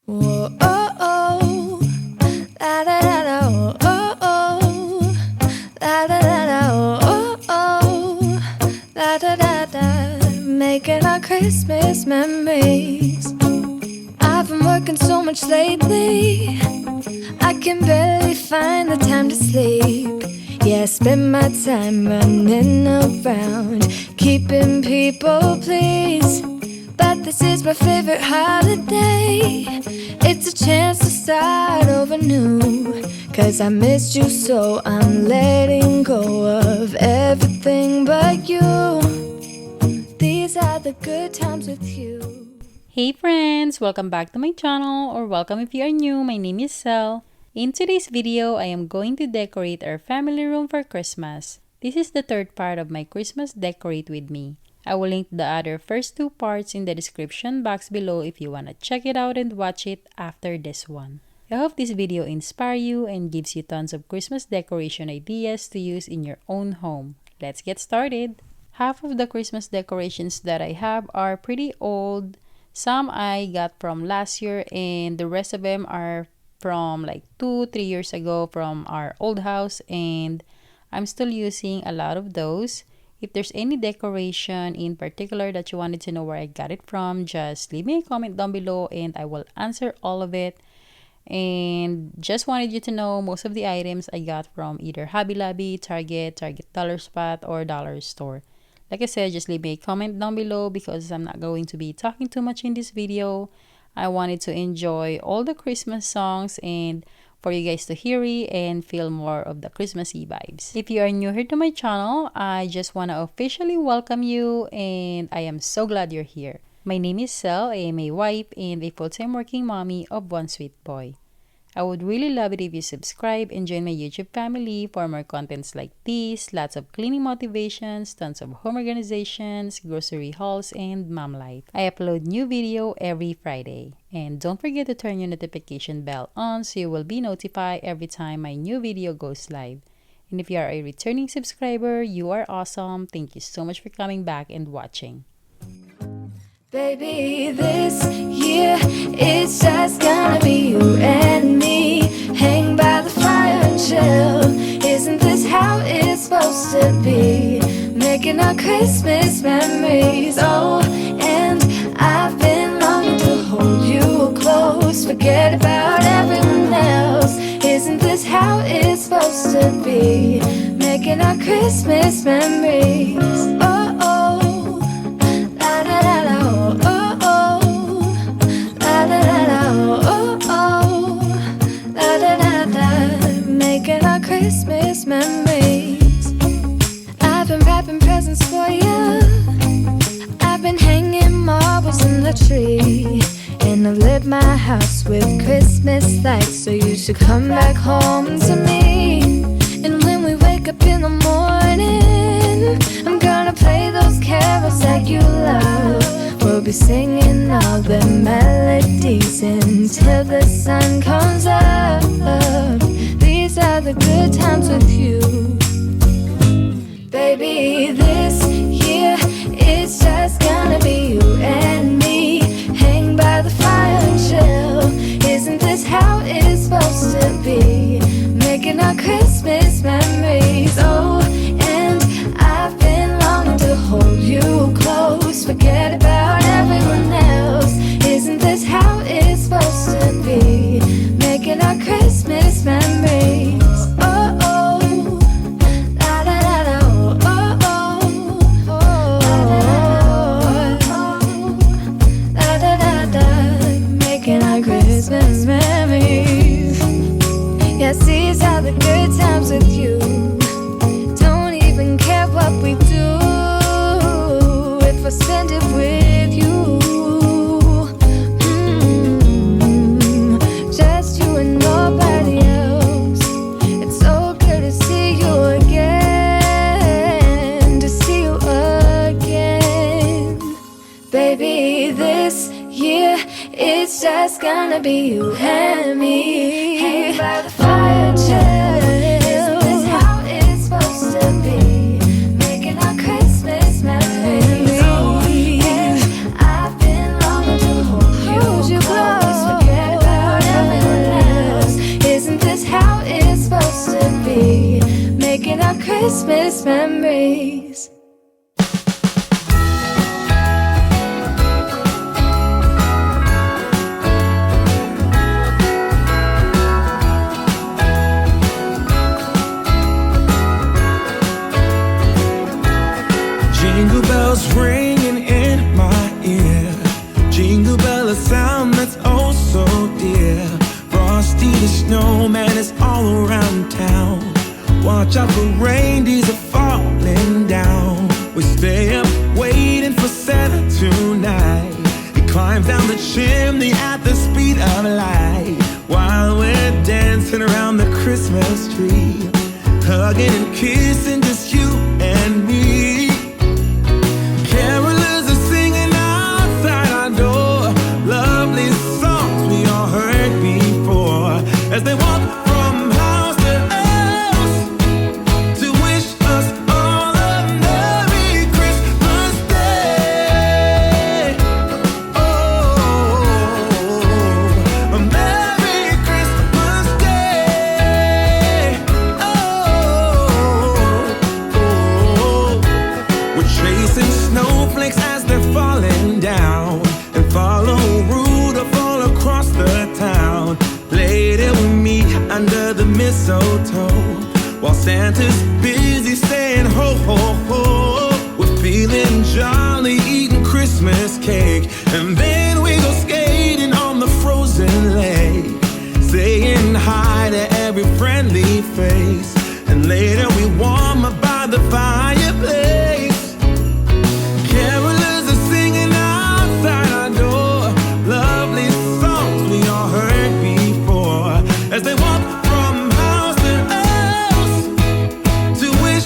Whoa, oh, oh, la da da da, oh, oh, oh, la da da da, oh, oh, la da da da, making our Christmas memories. I've been working so much lately, I can barely find the time to sleep. Yeah, I spend my time running around, keeping people pleased. But this is my favorite holiday. It's a chance to start over new. Cause I missed you, so I'm letting go of everything but you. These are the good times with you. Hey friends! Welcome back to my channel, or welcome if you are new. My name is Selle. In today's video, I am going to decorate our family room for Christmas. This is the third part of my Christmas Decorate With Me. I will link the other first two parts in the description box below if you want to check it out and watch it after this one. I hope this video inspires you and gives you tons of Christmas decoration ideas to use in your own home. Let's get started! Half of the Christmas decorations that I have are pretty old. Some I got from last year and the rest of them are from like 2-3 years ago from our old house, and I'm still using a lot of those. If there's any decoration in particular that you wanted to know where I got it from, just leave me a comment down below and I will answer all of it. And just wanted you to know most of the items I got from either Hobby Lobby, Target Dollar Spot, or Dollar Store. Like I said, just leave me a comment down below because I'm not going to be talking too much in this video. I wanted to enjoy all the Christmas songs and for you guys to hear it and feel more of the Christmassy vibes. If you are new here to my channel, I just want to officially welcome you and I am so glad you're here. My name is Selle. I am a wife and a full-time working mommy of one sweet boy. I would really love it if you subscribe and join my YouTube family for more contents like this, lots of cleaning motivations, tons of home organizations, grocery hauls, and mom life. I upload new video every Friday. And don't forget to turn your notification bell on so you will be notified every time my new video goes live. And if you are a returning subscriber, you are awesome. Thank you so much for coming back and watching. Baby, this year it's just gonna be you and me. Hang by the fire and chill. Isn't this how it's supposed to be? Making our Christmas memories. Oh, and I've been longing to hold you close. Forget about everyone else. Isn't this how it's supposed to be? Making our Christmas memories. Oh, oh. Christmas memories. I've been wrapping presents for you. I've been hanging marbles in the tree, and I've lit my house with Christmas lights. So you should come back home to me. And when we wake up in the morning, I'm gonna play those carols that you love. We'll be singing all the melodies until the sun comes up. These are the good times with you. Baby, this year it's just gonna be you and me. Hang by the fire and chill. Isn't this how it's supposed to be? Making our Christmas memories. Oh, and I've been longing to hold you close. Forget about everyone else. Isn't this how it's supposed to be? Making our Christmas memories. Oh, oh, la da da da, oh, oh, oh, la da da da, making our Christmas memories. Yes, these are the good times with you. Don't even care what we do if I spend it with you. Just you and nobody else. It's so good to see you again, to see you again. Baby, this year it's just gonna be you and me. Hang by the fire, chill. Isn't this how it's supposed to be? Making our Christmas memories. Oh, and I've been longing to hold you close. Forget about Christmas memories. Jingle bells ringing in my ear. Jingle bell, a sound that's oh so dear. Frosty the snowman is all around town. Watch out for reindeers are falling down. We stay up waiting for Santa tonight. He climbs down the chimney at the speed of light, while we're dancing around the Christmas tree, hugging and kissing just you and me. Carolers are singing outside our door, lovely songs we all heard before, as they walk from house to house to wish us all a Merry Christmas Day. Oh, a Merry Christmas Day. Oh, we're chasing snowflakes as they're falling down, and follow Rudolph all across the town. Later we meet under the mistletoe, while Santa's busy saying ho ho ho. We're feeling jolly, eating Christmas cake, and then we go skating on the frozen lake, saying hi to every friendly face, and later we warm up by the fireplace. Carolers are singing outside our door, lovely songs we all heard before, as they walk from house to house to wish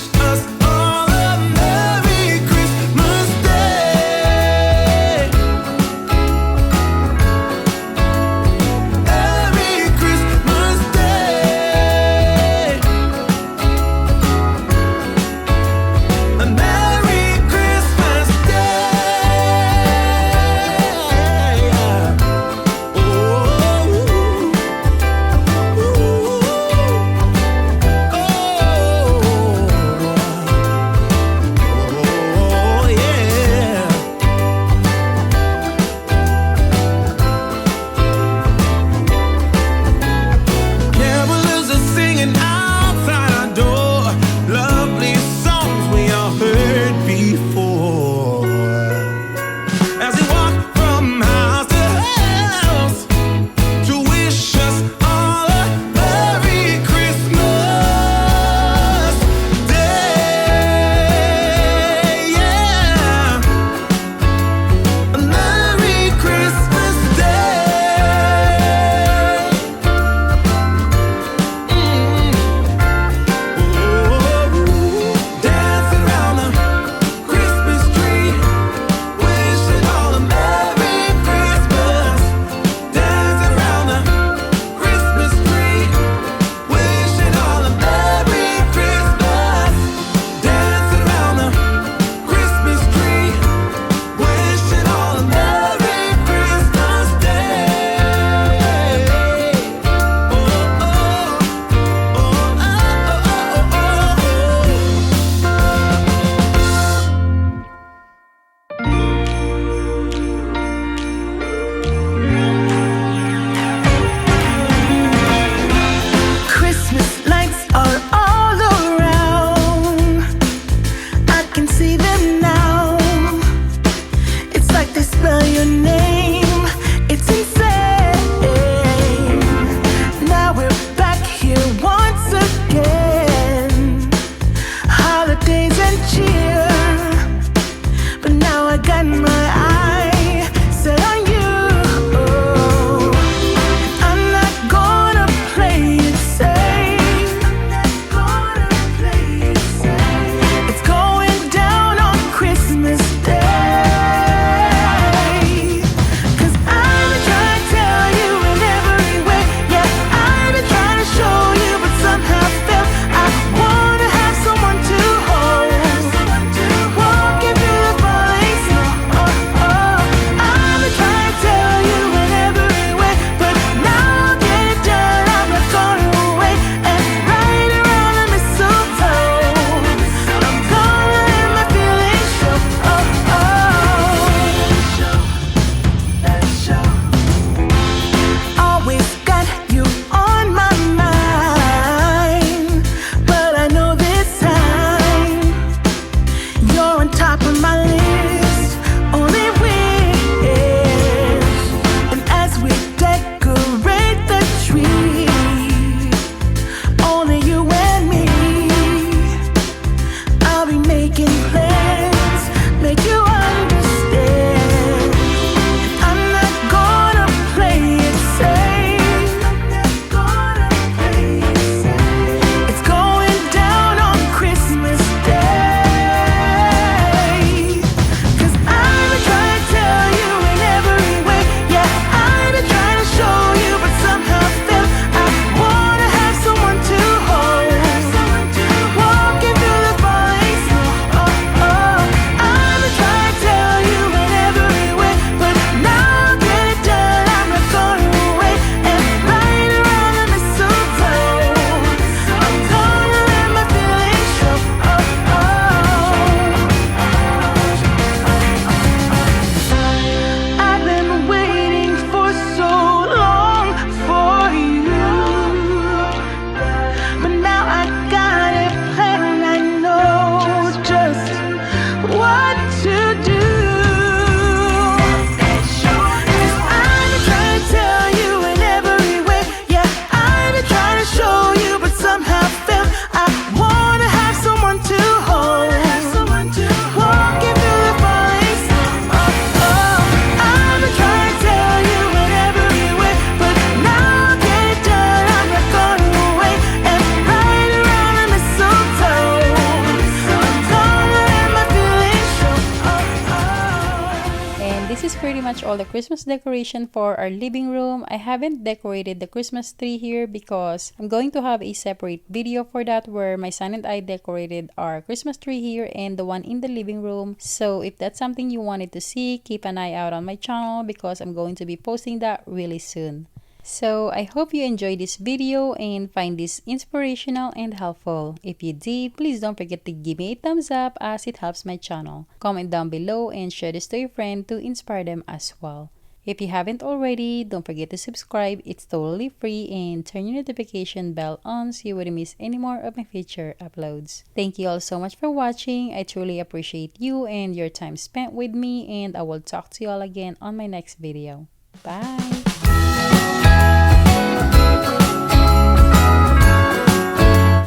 all the Christmas decoration for our living room. I haven't decorated the Christmas tree here because I'm going to have a separate video for that where my son and I decorated our Christmas tree here and the one in the living room. So if that's something you wanted to see, keep an eye out on my channel because I'm going to be posting that really soon. So I hope you enjoyed this video and find this inspirational and helpful. If you did, please don't forget to give me a thumbs up as it helps my channel. Comment down below and share this to your friend to inspire them as well. If you haven't already, don't forget to subscribe. It's totally free, and turn your notification bell on so you wouldn't miss any more of my future uploads. Thank you all so much for watching. I truly appreciate you and your time spent with me, and I will talk to you all again on my next video. Bye!